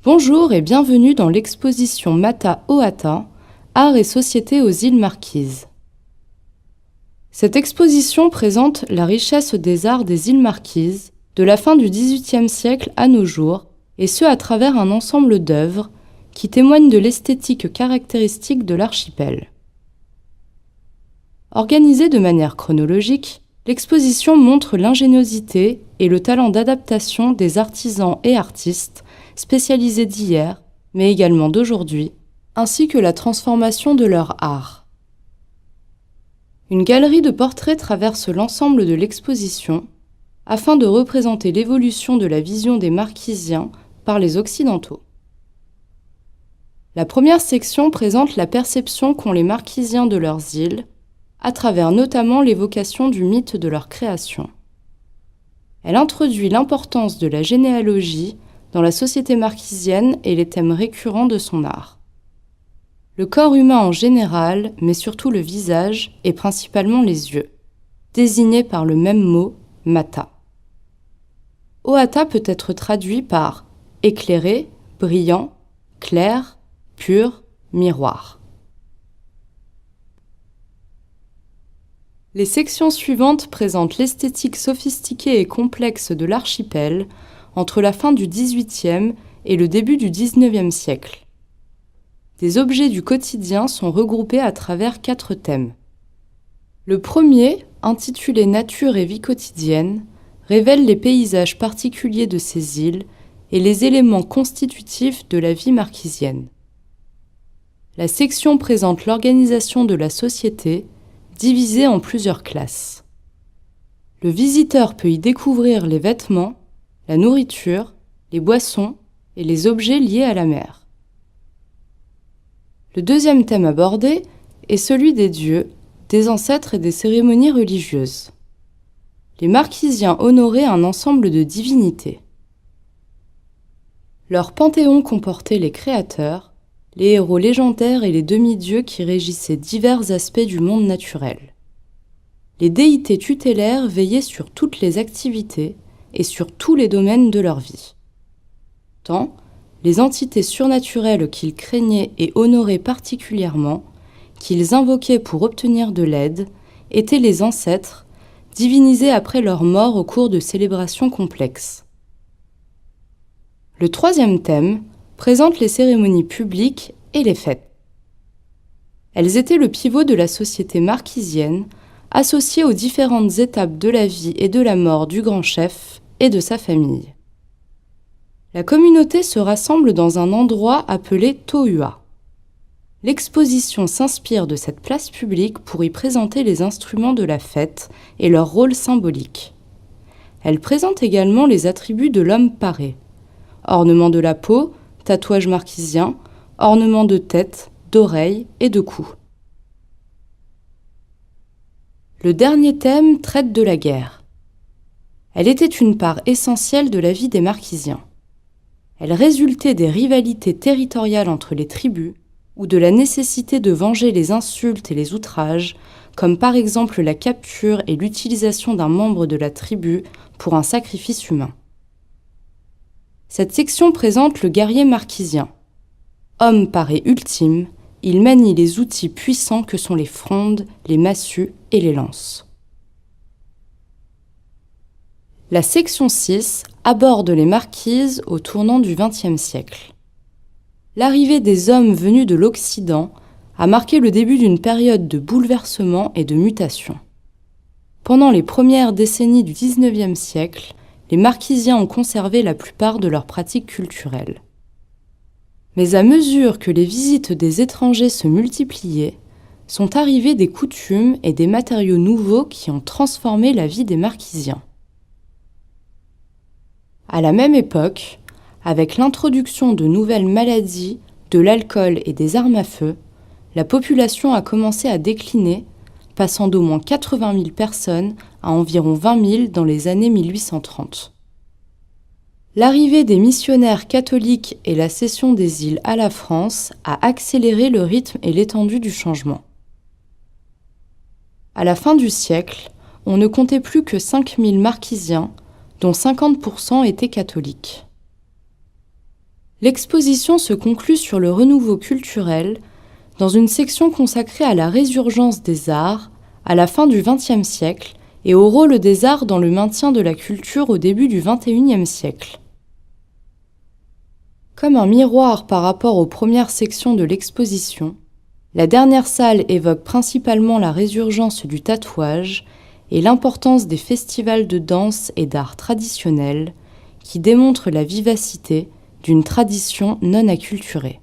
Bonjour et bienvenue dans l'exposition Mata-Ohata, Art et société aux îles Marquises. Cette exposition présente la richesse des arts des îles Marquises de la fin du XVIIIe siècle à nos jours, et ce à travers un ensemble d'œuvres qui témoignent de l'esthétique caractéristique de l'archipel. Organisée de manière chronologique, l'exposition montre l'ingéniosité et le talent d'adaptation des artisans et artistes spécialisés d'hier, mais également d'aujourd'hui, ainsi que la transformation de leur art. Une galerie de portraits traverse l'ensemble de l'exposition afin de représenter l'évolution de la vision des Marquisiens par les Occidentaux. La première section présente la perception qu'ont les Marquisiens de leurs îles, à travers notamment l'évocation du mythe de leur création. Elle introduit l'importance de la généalogie dans la société marquisienne et les thèmes récurrents de son art. Le corps humain en général, mais surtout le visage et principalement les yeux, désignés par le même mot, mata. Ohata peut être traduit par éclairé, brillant, clair, pur, miroir. Les sections suivantes présentent l'esthétique sophistiquée et complexe de l'archipel entre la fin du XVIIIe et le début du XIXe siècle. Des objets du quotidien sont regroupés à travers 4 thèmes. Le premier, intitulé Nature et vie quotidienne, révèle les paysages particuliers de ces îles et les éléments constitutifs de la vie marquisienne. La section présente l'organisation de la société, divisée en plusieurs classes. Le visiteur peut y découvrir les vêtements, la nourriture, les boissons et les objets liés à la mer. Le deuxième thème abordé est celui des dieux, des ancêtres et des cérémonies religieuses. Les Marquisiens honoraient un ensemble de divinités. Leur panthéon comportait les créateurs, les héros légendaires et les demi-dieux qui régissaient divers aspects du monde naturel. Les déités tutélaires veillaient sur toutes les activités et sur tous les domaines de leur vie. Tant, les entités surnaturelles qu'ils craignaient et honoraient particulièrement, qu'ils invoquaient pour obtenir de l'aide, étaient les ancêtres, divinisés après leur mort au cours de célébrations complexes. Le troisième thème présente les cérémonies publiques et les fêtes. Elles étaient le pivot de la société marquisienne, associée aux différentes étapes de la vie et de la mort du grand chef et de sa famille. La communauté se rassemble dans un endroit appelé Tohua. L'exposition s'inspire de cette place publique pour y présenter les instruments de la fête et leur rôle symbolique. Elle présente également les attributs de l'homme paré: ornement de la peau, tatouage marquisien, ornements de tête, d'oreilles et de cou. Le dernier thème traite de la guerre. Elle était une part essentielle de la vie des Marquisiens. Elle résultait des rivalités territoriales entre les tribus ou de la nécessité de venger les insultes et les outrages, comme par exemple la capture et l'utilisation d'un membre de la tribu pour un sacrifice humain. Cette section présente le guerrier marquisien. Homme paré ultime, il manie les outils puissants que sont les frondes, les massues et les lances. La section 6 aborde les Marquises au tournant du XXe siècle. L'arrivée des hommes venus de l'Occident a marqué le début d'une période de bouleversement et de mutation. Pendant les premières décennies du XIXe siècle, les Marquisiens ont conservé la plupart de leurs pratiques culturelles. Mais à mesure que les visites des étrangers se multipliaient, sont arrivées des coutumes et des matériaux nouveaux qui ont transformé la vie des Marquisiens. À la même époque, avec l'introduction de nouvelles maladies, de l'alcool et des armes à feu, la population a commencé à décliner, passant d'au moins 80 000 personnes à environ 20 000 dans les années 1830. L'arrivée des missionnaires catholiques et la cession des îles à la France a accéléré le rythme et l'étendue du changement. À la fin du siècle, on ne comptait plus que 5 000 Marquisiens, dont 50% étaient catholiques. L'exposition se conclut sur le renouveau culturel dans une section consacrée à la résurgence des arts à la fin du XXe siècle et au rôle des arts dans le maintien de la culture au début du XXIe siècle. Comme un miroir par rapport aux premières sections de l'exposition, la dernière salle évoque principalement la résurgence du tatouage et l'importance des festivals de danse et d'art traditionnels qui démontrent la vivacité d'une tradition non acculturée.